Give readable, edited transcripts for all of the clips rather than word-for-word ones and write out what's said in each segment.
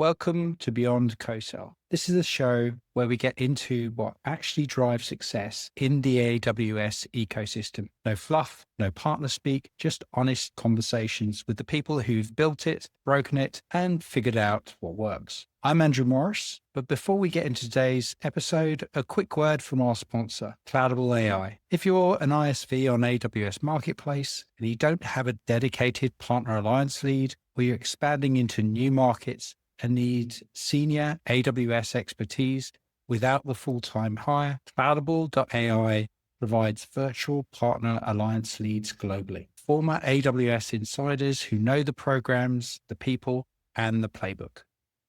Welcome to Beyond Co-Sell. This is a show where we get into what actually drives success in the AWS ecosystem. No fluff, no partner speak, just honest conversations with the people who've built it, broken it, and figured out what works. I'm Andrew Morris, but before we get into today's episode, a quick word from our sponsor, Cloudable AI. If you're an ISV on AWS Marketplace and you don't have a dedicated partner alliance lead, or you're expanding into new markets and need senior AWS expertise without the full-time hire, Cloudable.ai provides virtual partner alliance leads globally. Former AWS insiders who know the programs, the people, and the playbook.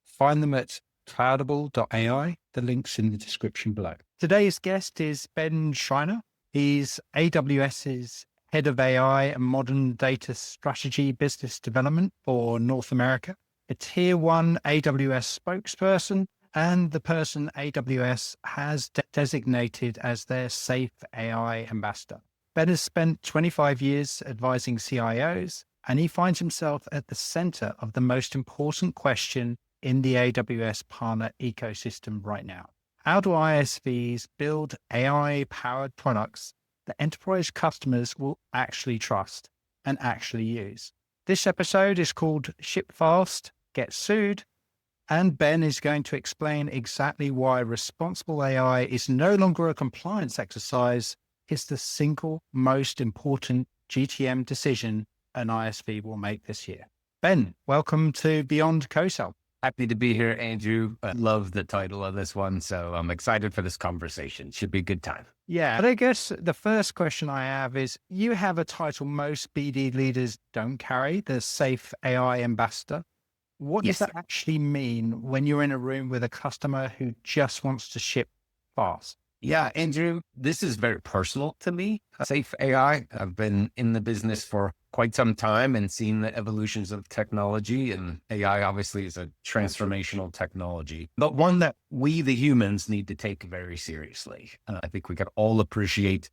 Find them at Cloudable.ai. The link's in the description below. Today's guest is Ben Schreiner. He's AWS's head of AI and modern data strategy business development for North America, a tier one AWS spokesperson, and the person AWS has designated as their safe AI ambassador. Ben has spent 25 years advising CIOs, and he finds himself at the center of the most important question in the AWS partner ecosystem right now. How do ISVs build AI-powered products that enterprise customers will actually trust and actually use? This episode is called Ship Fast, Get Sued, and Ben is going to explain exactly why responsible AI is no longer a compliance exercise. It's the single most important GTM decision an ISV will make this year. Ben, welcome to Beyond Co-Sell. Happy to be here, Andrew. I love the title of this one, so I'm excited for this conversation. Should be a good time. Yeah, but I guess the first question I have is, you have a title most BD leaders don't carry, the Safe AI Ambassador. What does Yes. that actually mean when you're in a room with a customer who just wants to ship fast? Yeah, Andrew, this is very personal to me. Safe AI. I've been in the business for quite some time and seen the evolutions of technology, and AI obviously is a transformational technology, but one that we, the humans, need to take very seriously. I think we can all appreciate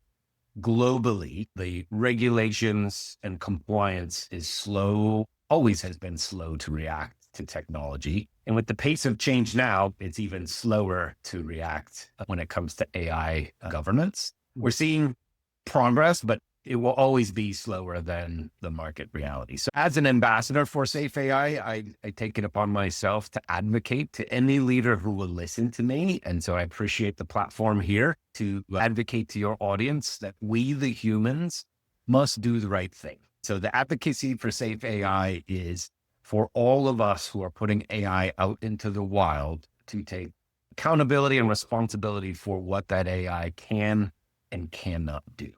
globally the regulations and compliance is slow, always has been slow to react to technology. And with the pace of change now, it's even slower to react when it comes to AI governance. We're seeing progress, but it will always be slower than the market reality. So as an ambassador for Safe AI, I take it upon myself to advocate to any leader who will listen to me. And so I appreciate the platform here to advocate to your audience that we, the humans, must do the right thing. So the advocacy for Safe AI is for all of us who are putting AI out into the wild to take accountability and responsibility for what that AI can and cannot do.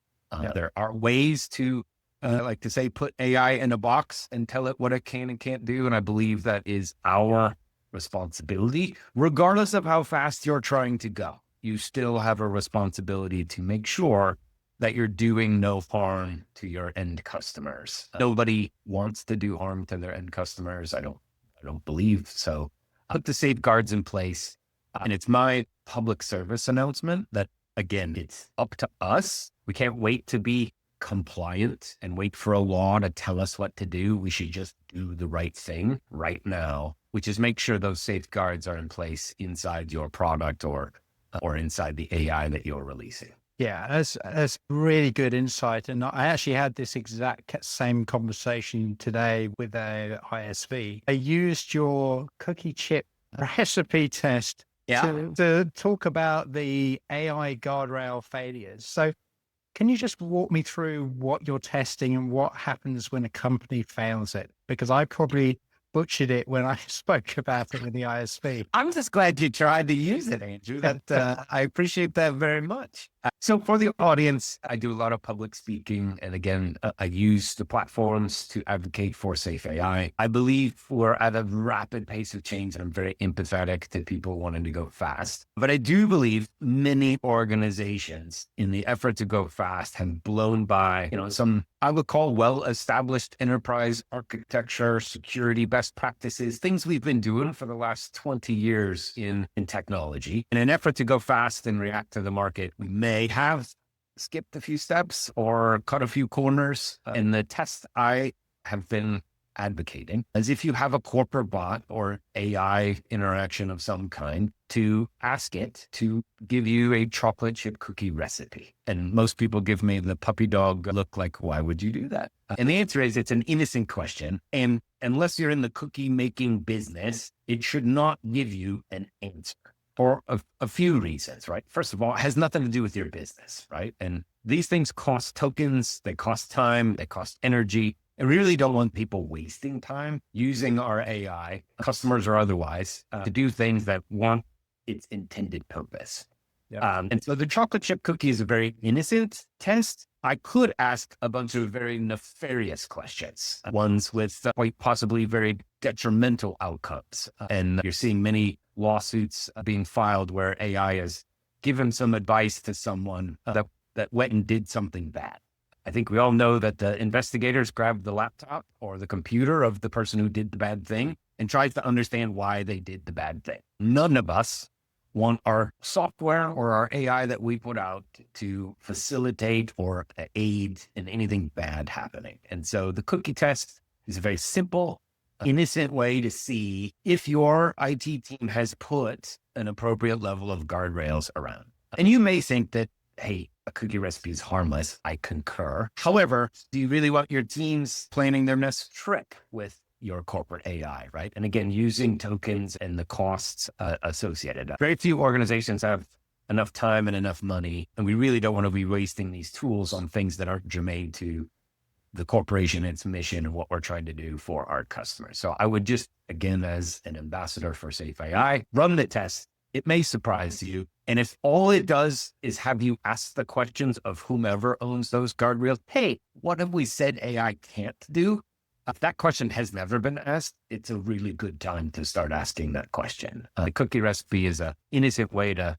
There are ways to, like to say, put AI in a box and tell it what it can and can't do. And I believe that is our responsibility, regardless of how fast you're trying to go. You still have a responsibility to make sure that you're doing no harm to your end customers. Nobody wants to do harm to their end customers. I don't believe so. Put the safeguards in place. And it's my public service announcement that, again, it's up to us. We can't wait to be compliant and wait for a law to tell us what to do. We should just do the right thing right now, which is make sure those safeguards are in place inside your product or inside the AI that you're releasing. Yeah, that's really good insight. And I actually had this exact same conversation today with a ISV. I used your cookie chip recipe test to talk about the AI guardrail failures. So can you just walk me through what you're testing and what happens when a company fails it? Because I probably butchered it when I spoke about it with the ISV. I'm just glad you tried to use it, Andrew. That I appreciate that very much. So for the audience, I do a lot of public speaking. And again, I use the platforms to advocate for Safe AI. I believe we're at a rapid pace of change, and I'm very empathetic to people wanting to go fast. But I do believe many organizations in the effort to go fast have blown by, some I would call well-established enterprise architecture, security best practices, things we've been doing for the last 20 years in technology. In an effort to go fast and react to the market, we may have skipped a few steps or cut a few corners. In the test I have been advocating, as if you have a corporate bot or AI interaction of some kind, to ask it to give you a chocolate chip cookie recipe. And most people give me the puppy dog look, like, why would you do that? And the answer is, it's an innocent question. And unless you're in the cookie making business, it should not give you an answer for a few reasons, right? First of all, it has nothing to do with your business, right? And these things cost tokens, they cost time, they cost energy. I really don't want people wasting time using our AI, customers or otherwise, to do things that want its intended purpose. Yep. And so the chocolate chip cookie is a very innocent test. I could ask a bunch of very nefarious questions, ones with quite possibly very detrimental outcomes. And you're seeing many lawsuits being filed where AI has given some advice to someone that went and did something bad. I think we all know that the investigators grabbed the laptop or the computer of the person who did the bad thing and tried to understand why they did the bad thing. None of us want our software or our AI that we put out to facilitate or aid in anything bad happening. And so the cookie test is a very simple, innocent way to see if your IT team has put an appropriate level of guardrails around. And you may think that, hey, a cookie recipe is harmless. I concur. However, do you really want your teams planning their next trip with your corporate AI, right? And again, using tokens and the costs associated. Very few organizations have enough time and enough money, and we really don't want to be wasting these tools on things that aren't germane to the corporation, its mission, and what we're trying to do for our customers. So I would just, again, as an ambassador for Safe AI, run the test. It may surprise you. And if all it does is have you ask the questions of whomever owns those guardrails, hey, what have we said AI can't do? If that question has never been asked, it's a really good time to start asking that question. The cookie recipe is an innocent way to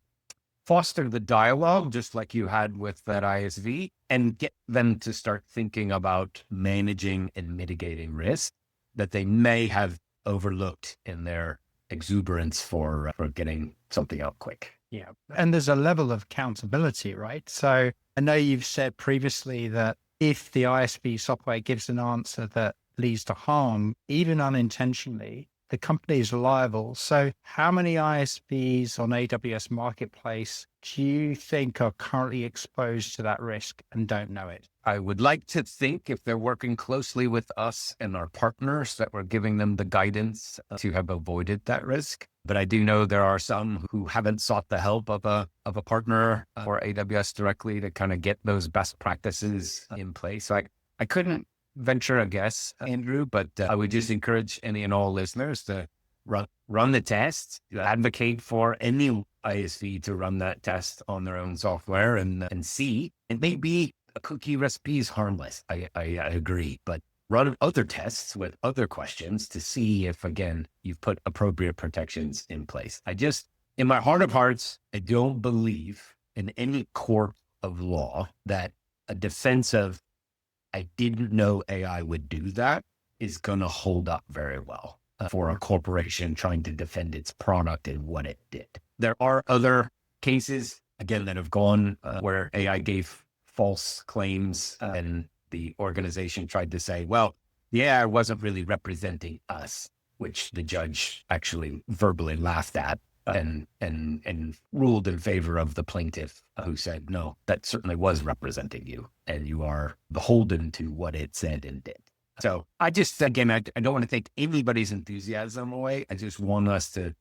foster the dialogue, just like you had with that ISV, and get them to start thinking about managing and mitigating risk that they may have overlooked in their exuberance for getting something out quick. Yeah. And there's a level of accountability, right? So I know you've said previously that if the ISV software gives an answer that leads to harm, even unintentionally, the company is liable. So how many ISVs on AWS Marketplace do you think are currently exposed to that risk and don't know it? I would like to think, if they're working closely with us and our partners, that we're giving them the guidance to have avoided that risk. But I do know there are some who haven't sought the help of a partner or AWS directly to kind of get those best practices in place. So I couldn't venture a guess, Andrew, but I would just encourage any and all listeners to run the test, advocate for any ISV to run that test on their own software and see. It may be a cookie recipe is harmless. I agree, but run other tests with other questions to see if, again, you've put appropriate protections in place. In my heart of hearts, I don't believe in any court of law that a defense of, I didn't know AI would do that, is going to hold up very well for a corporation trying to defend its product and what it did. There are other cases, again, that have gone where AI gave false claims and the organization tried to say, well, the AI wasn't really representing us, which the judge actually verbally laughed at and ruled in favor of the plaintiff, who said, no, that certainly was representing you and you are beholden to what it said and did. So I just, again, I don't want to take anybody's enthusiasm away. I just want us to,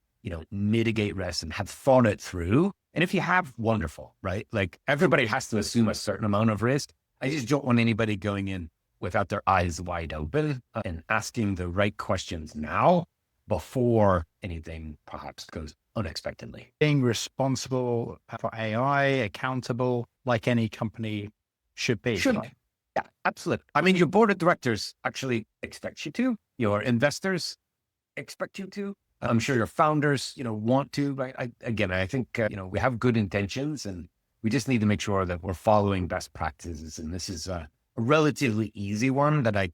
mitigate risk and have thought it through. And if you have, wonderful, right? Like, everybody has to assume a certain amount of risk. I just don't want anybody going in without their eyes wide open and asking the right questions now before anything perhaps goes unexpectedly. Being responsible for AI, accountable, like any company should be. Right? Yeah, absolutely. I mean, your board of directors actually expects you to. Your investors expect you to. I'm sure your founders, want to. Right? I think we have good intentions, and we just need to make sure that we're following best practices. And this is a relatively easy one that I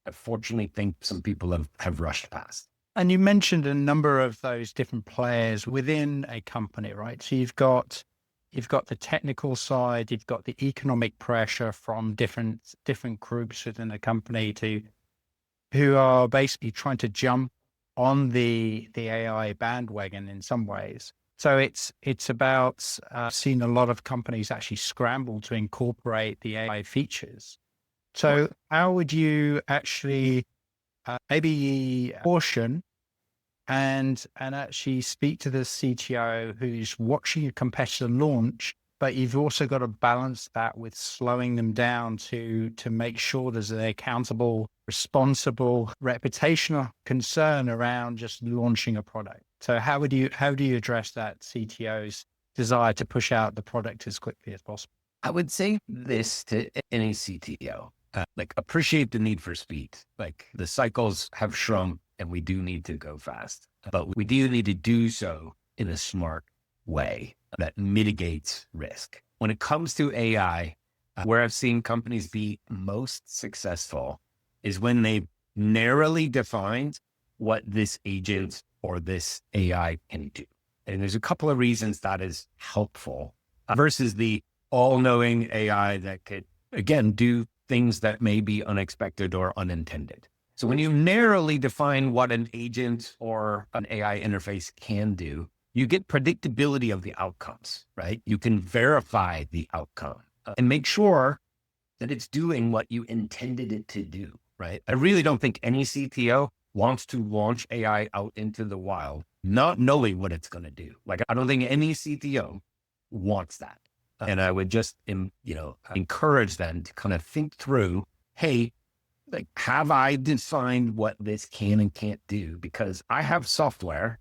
fortunately think some people have rushed past. And you mentioned a number of those different players within a company, right? So you've got the technical side, you've got the economic pressure from different groups within a company to who are basically trying to jump on the AI bandwagon in some ways. So it's about seeing a lot of companies actually scramble to incorporate the AI features. So how would you actually maybe caution and actually speak to the CTO who's watching a competitor launch, but you've also got to balance that with slowing them down to make sure there's an accountable, responsible, reputational concern around just launching a product. So how do you address that CTO's desire to push out the product as quickly as possible? I would say this to any CTO, like appreciate the need for speed. Like the cycles have shrunk and we do need to go fast, but we do need to do so in a smart way that mitigates risk. When it comes to AI, where I've seen companies be most successful is when they've narrowly defined what this agent or this AI can do. And there's a couple of reasons that is helpful versus the all-knowing AI that could, again, do things that may be unexpected or unintended. So when you narrowly define what an agent or an AI interface can do, you get predictability of the outcomes, right? You can verify the outcome and make sure that it's doing what you intended it to do, right? I really don't think any CTO wants to launch AI out into the wild, not knowing what it's going to do. Like, I don't think any CTO wants that. And I would just, encourage them to kind of think through, hey, like, have I defined what this can and can't do? Because I have software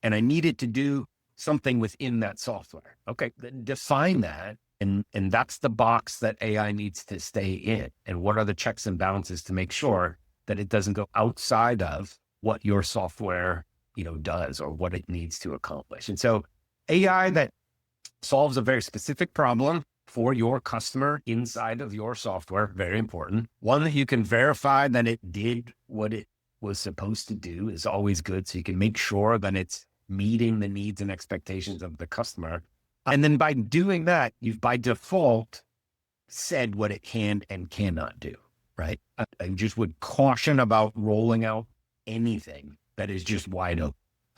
and I need it to do something within that software. Okay, then define that. And that's the box that AI needs to stay in. And what are the checks and balances to make sure that it doesn't go outside of what your software, does or what it needs to accomplish. And so AI that solves a very specific problem for your customer inside of your software, very important. One that you can verify that it did what it was supposed to do is always good. So you can make sure that it's meeting the needs and expectations of the customer. And then by doing that, you've by default said what it can and cannot do, right? I just would caution about rolling out anything that is just wide open.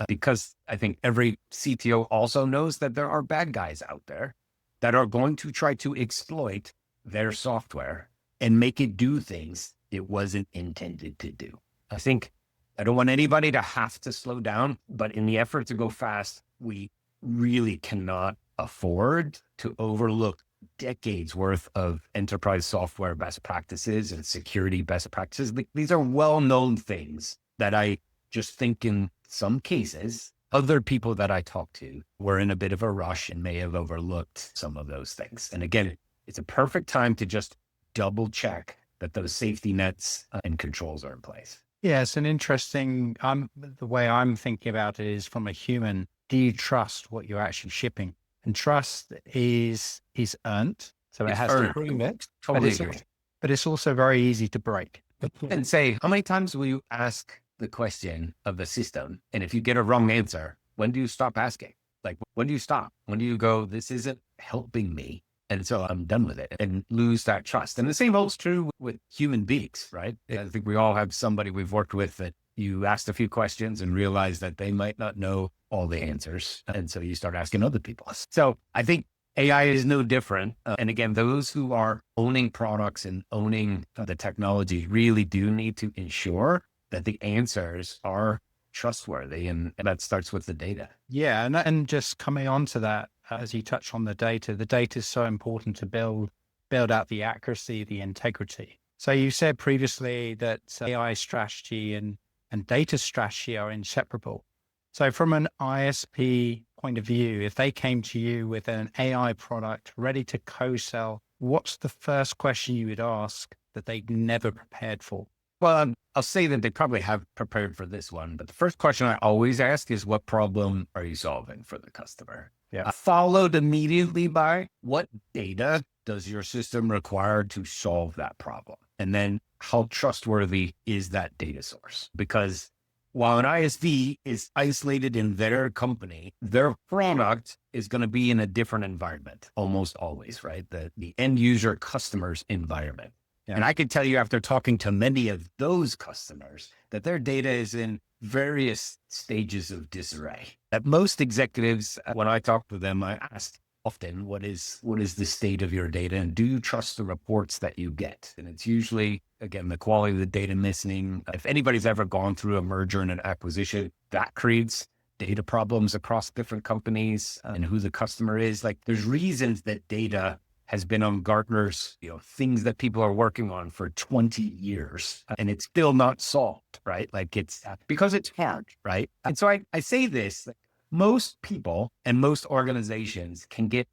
Because I think every CTO also knows that there are bad guys out there that are going to try to exploit their software and make it do things it wasn't intended to do. I don't want anybody to have to slow down, but in the effort to go fast, we really cannot afford to overlook decades worth of enterprise software best practices and security best practices. These are well-known things that I just think in some cases, other people that I talk to were in a bit of a rush and may have overlooked some of those things. And again, it's a perfect time to just double check that those safety nets and controls are in place. Yeah, it's an interesting, the way I'm thinking about it is from a human, do you trust what you're actually shipping? And trust is earned. So it has to prove it. Totally agree. But it's also very easy to break. And say, how many times will you ask the question of the system? And if you get a wrong answer, when do you stop asking? Like, when do you stop? When do you go, this isn't helping me, and so I'm done with it, and lose that trust? And the same holds true with human beings, right? I think we all have somebody we've worked with that you asked a few questions and realized that they might not know all the answers. And so you start asking other people. So I think AI is no different. And again, those who are owning products and owning the technology really do need to ensure that the answers are trustworthy. And that starts with the data. Yeah. And just coming on to that, as you touch on the data is so important to build out the accuracy, the integrity. So you said previously that AI strategy and data strategy are inseparable. So from an ISP point of view, if they came to you with an AI product ready to co-sell, what's the first question you would ask that they'd never prepared for? Well, I'll say that they probably have prepared for this one, but the first question I always ask is, what problem are you solving for the customer? Yeah. Followed immediately by, what data does your system require to solve that problem? And then how trustworthy is that data source? Because while an ISV is isolated in their company, their product is going to be in a different environment almost always, right? The end user customer's environment. And I can tell you after talking to many of those customers that their data is in various stages of disarray. That most executives, when I talk to them, I ask often, what is the state of your data? And do you trust the reports that you get? And it's usually, again, the quality of the data missing. If anybody's ever gone through a merger and an acquisition, that creates data problems across different companies and who the customer is. Like there's reasons that data has been on Gartner's, things that people are working on for 20 years and it's still not solved, right? Like it's because it's hard, right? And so I say this, like most people and most organizations can get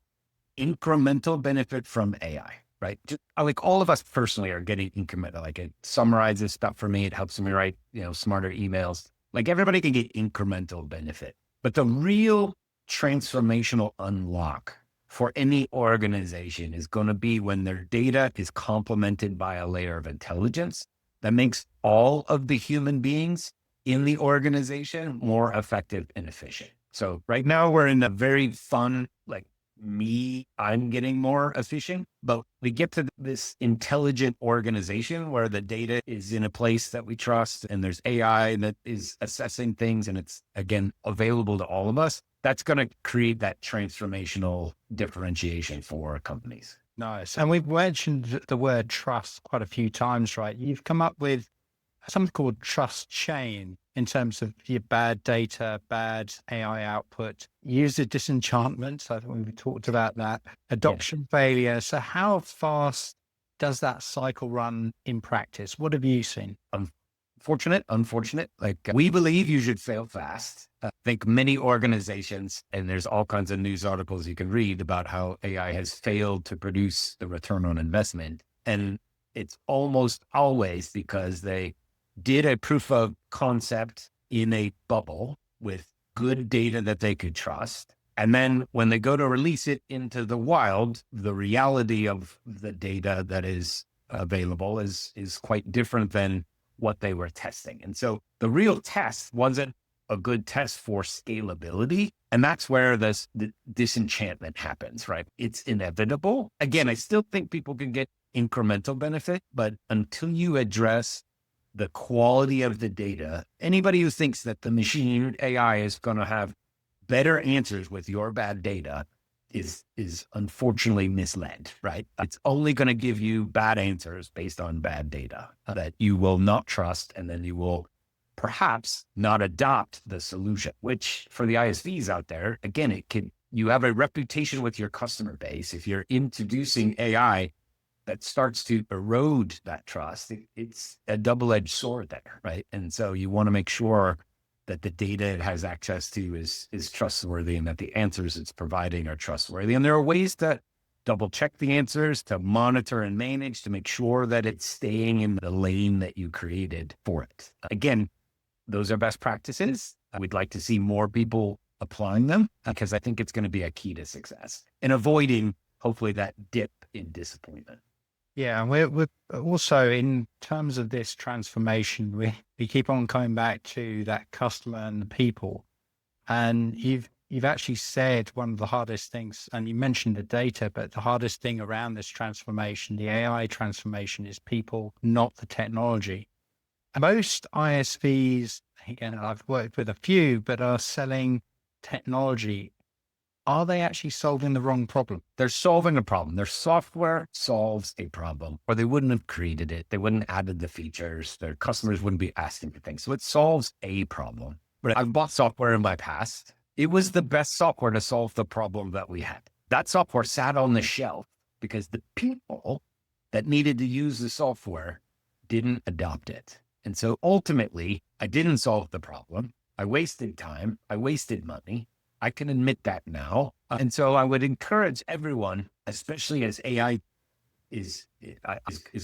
incremental benefit from AI, right? Just like all of us personally are getting incremental, like it summarizes stuff for me. It helps me write, smarter emails. Like everybody can get incremental benefit, but the real transformational unlock for any organization is going to be when their data is complemented by a layer of intelligence that makes all of the human beings in the organization more effective and efficient. So right now we're in a very fun, I'm getting more efficient, but we get to this intelligent organization where the data is in a place that we trust and there's AI that is assessing things and it's, again, available to all of us. That's going to create that transformational differentiation for companies. Nice. And we've mentioned the word trust quite a few times, right? You've come up with something called trust chain in terms of your bad data, bad AI output, user disenchantment. I think we talked about that, adoption failure. So how fast does that cycle run in practice? What have you seen? Unfortunate. Like we believe you should fail fast. I think many organizations, and there's all kinds of news articles you can read about how AI has failed to produce the return on investment. And it's almost always because they did a proof of concept in a bubble with good data that they could trust. And then when they go to release it into the wild, the reality of the data that is available is quite different than what they were testing. And so the real test wasn't a good test for scalability. And that's where the disenchantment happens, right? It's inevitable. Again, I still think people can get incremental benefit, but until you address the quality of the data, anybody who thinks that the machine AI is going to have better answers with your bad data is unfortunately misled, right? It's only going to give you bad answers based on bad data that you will not trust. And then you will perhaps not adopt the solution, which for the ISVs out there, again, you have a reputation with your customer base. If you're introducing AI that starts to erode that trust, it's a double-edged sword there, right? And so you want to make sure that the data it has access to is trustworthy and that the answers it's providing are trustworthy. And there are ways to double check the answers, to monitor and manage, to make sure that it's staying in the lane that you created for it. Again, those are best practices. We'd like to see more people applying them because I think it's going to be a key to success and avoiding hopefully that dip in disappointment. Yeah, and we're also in terms of this transformation, we keep on coming back to that customer and the people. And you've actually said one of the hardest things, and you mentioned the data, but the hardest thing around this transformation, the AI transformation, is people, not the technology. Most ISVs, again, I've worked with a few, but are selling technology. Are they actually solving the wrong problem? They're solving a problem. Their software solves a problem, or they wouldn't have created it. They wouldn't have added the features. Their customers wouldn't be asking for things. So it solves a problem. But I've bought software in my past. It was the best software to solve the problem that we had. That software sat on the shelf because the people that needed to use the software didn't adopt it. And so ultimately, I didn't solve the problem. I wasted time. I wasted money. I can admit that now. And so I would encourage everyone, especially as AI is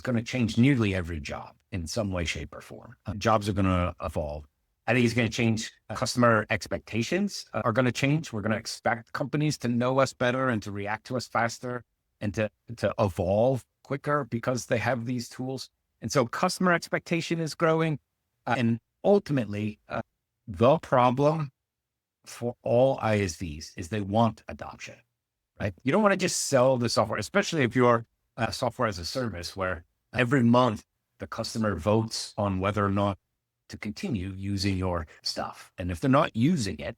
going to change nearly every job in some way, shape, or form. Jobs are going to evolve. I think it's going to change. Customer expectations are going to change. We're going to expect companies to know us better and to react to us faster and to evolve quicker because they have these tools. And so customer expectation is growing. And ultimately, the problem for all ISVs is they want adoption, right? You don't want to just sell the software, especially if you're software as a service where Every month, the customer votes on whether or not to continue using your stuff. And if they're not using it,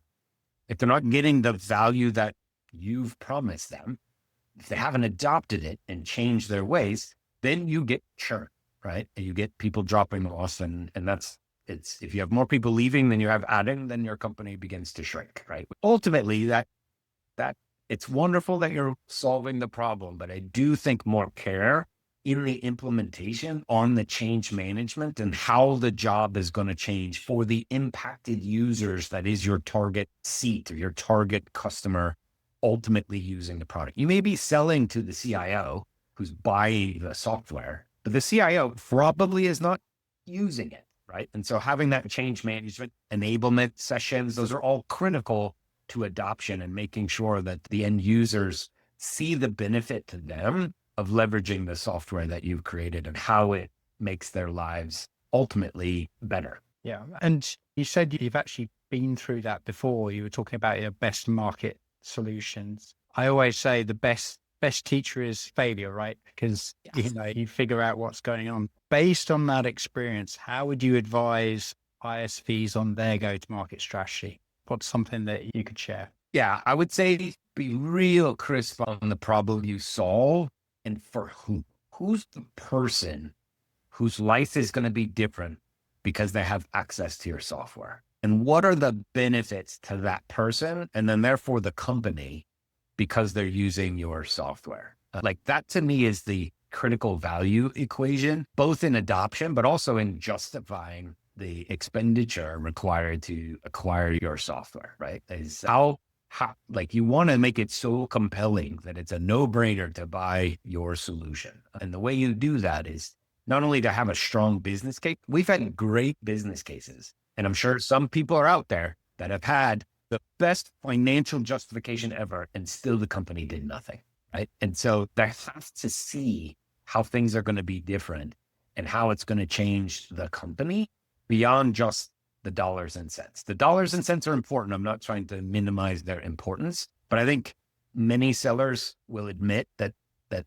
if they're not getting the value that you've promised them, if they haven't adopted it and changed their ways, then you get churn, right? And you get people dropping off, and if you have more people leaving than you have adding, then your company begins to shrink, right? Ultimately, that it's wonderful that you're solving the problem, but I do think more care in the implementation on the change management and how the job is going to change for the impacted users that is your target seat or your target customer ultimately using the product. You may be selling to the CIO who's buying the software, but the CIO probably is not using it, right? And so having that change management enablement sessions, those are all critical to adoption and making sure that the end users see the benefit to them of leveraging the software that you've created and how it makes their lives ultimately better. Yeah. And you said you've actually been through that before. You were talking about your best market solutions. I always say the best teacher is failure, right? Because you figure out what's going on. Based on that experience, how would you advise ISVs on their go-to-market strategy? What's something that you could share? Yeah, I would say be real crisp on the problem you solve and for who. Who's the person whose life is going to be different because they have access to your software? And what are the benefits to that person? And then therefore the company because they're using your software. Like that to me is the critical value equation, both in adoption, but also in justifying the expenditure required to acquire your software, right? Is how like you want to make it so compelling that it's a no-brainer to buy your solution. And the way you do that is not only to have a strong business case, we've had great business cases. And I'm sure some people are out there that have had the best financial justification ever, and still the company did nothing, right? And so they have to see how things are going to be different and how it's going to change the company beyond just the dollars and cents. The dollars and cents are important. I'm not trying to minimize their importance, but I think many sellers will admit that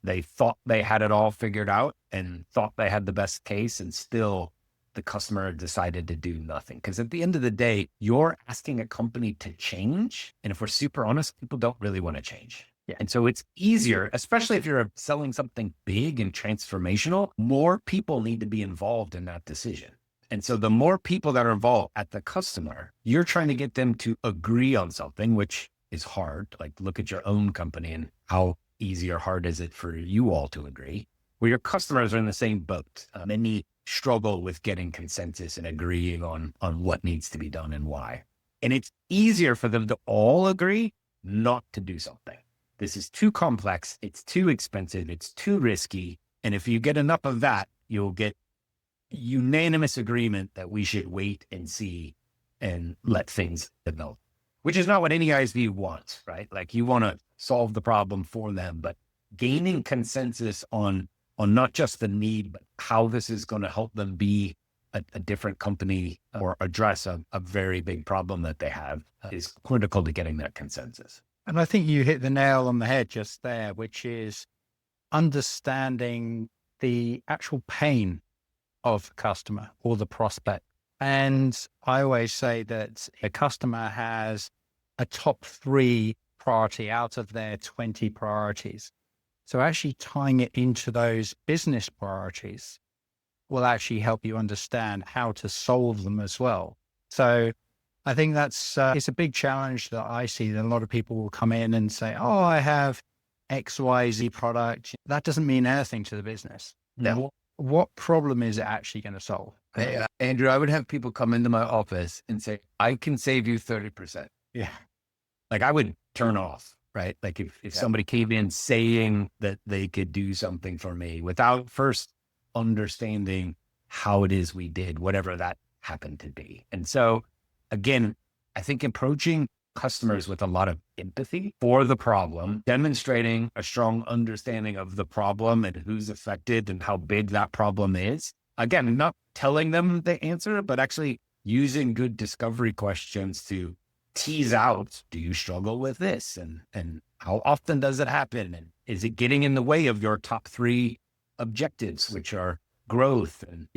they thought they had it all figured out and thought they had the best case, and still the customer decided to do nothing. Because at the end of the day, you're asking a company to change. And if we're super honest, people don't really want to change. Yeah. And so it's easier, especially if you're selling something big and transformational, more people need to be involved in that decision. And so the more people that are involved at the customer, you're trying to get them to agree on something, which is hard. Like look at your own company and how easy or hard is it for you all to agree? Well, your customers are in the same boat. Many struggle with getting consensus and agreeing on what needs to be done and why. And it's easier for them to all agree not to do something. This is too complex. It's too expensive. It's too risky. And if you get enough of that, you'll get unanimous agreement that we should wait and see and let things develop, which is not what any ISV wants, right? Like you want to solve the problem for them, but gaining consensus on not just the need, but how this is going to help them be a different company or address a very big problem that they have is critical to getting that consensus. And I think you hit the nail on the head just there, which is understanding the actual pain of the customer or the prospect. And I always say that a customer has a top 3 priority out of their 20 priorities. So actually tying it into those business priorities will actually help you understand how to solve them as well. So I think that's it's a big challenge that I see, that a lot of people will come in and say, oh, I have XYZ product. That doesn't mean anything to the business. No. What problem is it actually going to solve? Hey, Andrew, I would have people come into my office and say, I can save you 30%. Yeah. Like I would turn off, right? Like if somebody came in saying that they could do something for me without first understanding how it is we did, whatever that happened to be. And so again, I think approaching customers with a lot of empathy for the problem, demonstrating a strong understanding of the problem and who's affected and how big that problem is. Again, not telling them the answer, but actually using good discovery questions to tease out, do you struggle with this? And how often does it happen? And is it getting in the way of your top 3 objectives, which are growth and,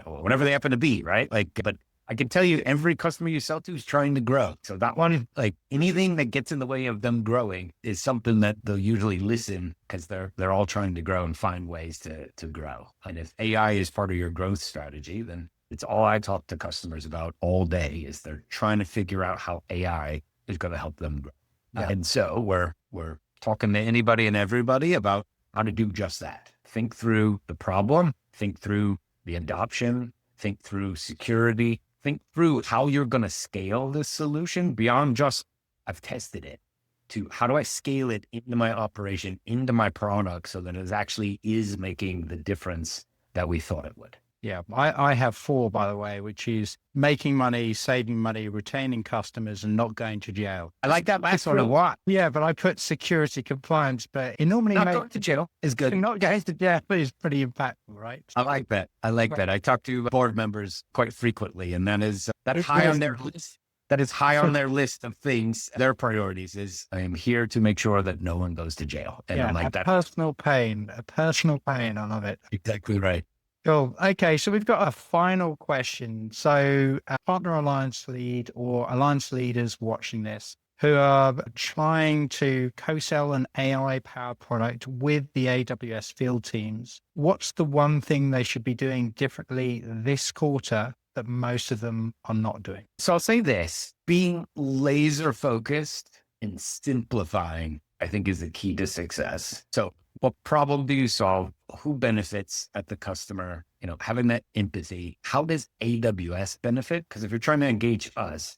whatever they happen to be, right? But I can tell you every customer you sell to is trying to grow. So that one, like anything that gets in the way of them growing is something that they'll usually listen because they're all trying to grow and find ways to grow. And if AI is part of your growth strategy, then it's all I talk to customers about all day is they're trying to figure out how AI is going to help them grow. Yeah. And so we're talking to anybody and everybody about how to do just that. Think through the problem, think through the adoption, think through security, think through how you're going to scale this solution beyond just, I've tested it, to how do I scale it into my operation, into my product so that it actually is making the difference that we thought it would. Yeah, I have 4, by the way, which is making money, saving money, retaining customers, and not going to jail. I like that last one a lot. Yeah, but I put security compliance, but it normally Not going to jail is good. Not going to jail is pretty impactful, right? I like that. I talk to board members quite frequently, and that is high on their list. That is high on their list of things. Their priorities is I am here to make sure that no one goes to jail. And yeah, I like that. Personal pain. I love it. Exactly right. Cool. Okay, so we've got a final question. So a partner alliance lead or alliance leaders watching this who are trying to co-sell an AI-powered product with the AWS field teams, what's the one thing they should be doing differently this quarter that most of them are not doing? So I'll say this, being laser focused and simplifying, I think is the key to success. So what problem do you solve? Who benefits at the customer? Having that empathy. How does AWS benefit? Because if you're trying to engage us,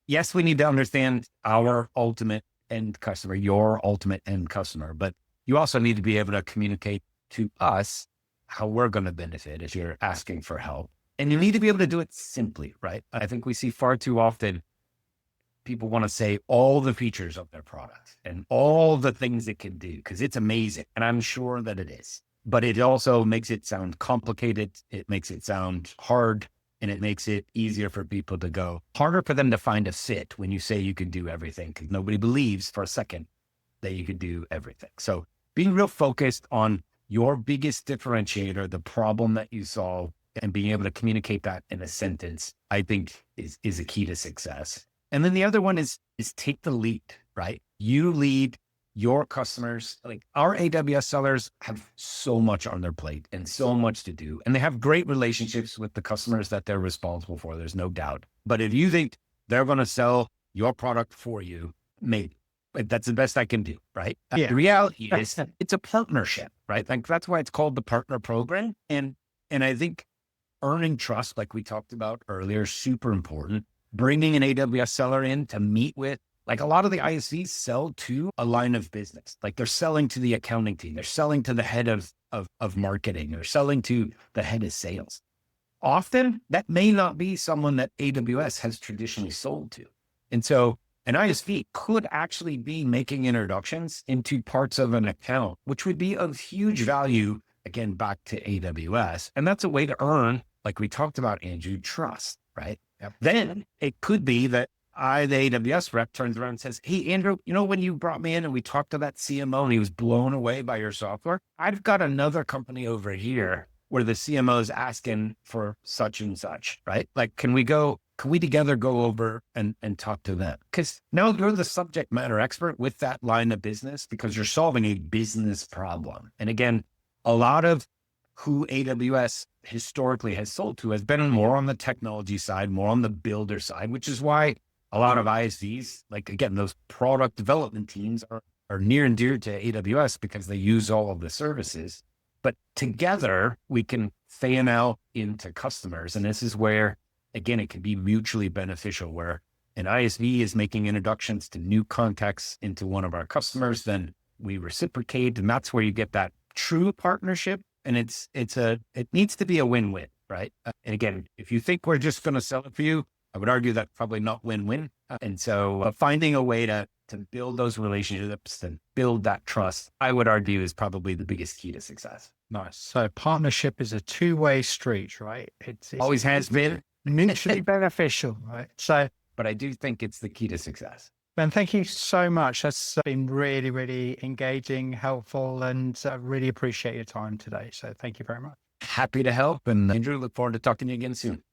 yes, we need to understand our ultimate end customer, your ultimate end customer, but you also need to be able to communicate to us how we're going to benefit as you're asking for help. And you need to be able to do it simply, right? I think we see far too often people want to say all the features of their product and all the things it can do because it's amazing. And I'm sure that it is, but it also makes it sound complicated. It makes it sound hard, and it makes it easier for people to go, harder for them to find a fit when you say you can do everything because nobody believes for a second that you can do everything. So being real focused on your biggest differentiator, the problem that you solve, and being able to communicate that in a sentence, I think is a key to success. And then the other one is take the lead, right? You lead your customers. Like our AWS sellers have so much on their plate and so much to do. And they have great relationships with the customers that they're responsible for. There's no doubt. But if you think they're going to sell your product for you, maybe. But that's the best I can do, right? Yeah. The reality is it's a partnership, right? Like that's why it's called the partner program. And I think earning trust, like we talked about earlier, is super important. Bringing an AWS seller in to meet with, like a lot of the ISVs sell to a line of business. Like they're selling to the accounting team. They're selling to the head of marketing. They're selling to the head of sales. Often that may not be someone that AWS has traditionally sold to. And so an ISV could actually be making introductions into parts of an account, which would be of huge value, again, back to AWS. And that's a way to earn, like we talked about, Andrew, trust, right? Yep. Then it could be that the AWS rep turns around and says, hey, Andrew, when you brought me in and we talked to that CMO and he was blown away by your software, I've got another company over here where the CMO is asking for such and such, right? Like, can we together go over and talk to them? Because now you're the subject matter expert with that line of business because you're solving a business problem. And again, a lot of who AWS historically has sold to has been more on the technology side, more on the builder side, which is why a lot of ISVs, like again, those product development teams are near and dear to AWS because they use all of the services. But together we can fan out into customers. And this is where, again, it can be mutually beneficial where an ISV is making introductions to new contacts into one of our customers, then we reciprocate. And that's where you get that true partnership. And it needs to be a win-win, right? And again, if you think we're just going to sell it for you, I would argue that's probably not win-win. And so finding a way to build those relationships and build that trust, I would argue is probably the biggest key to success. Nice. So partnership is a two-way street, right? It's always has been mutually beneficial, right? So, but I do think it's the key to success. Ben, thank you so much. That's been really, really engaging, helpful, and really appreciate your time today. So thank you very much. Happy to help. And Andrew, look forward to talking to you again soon.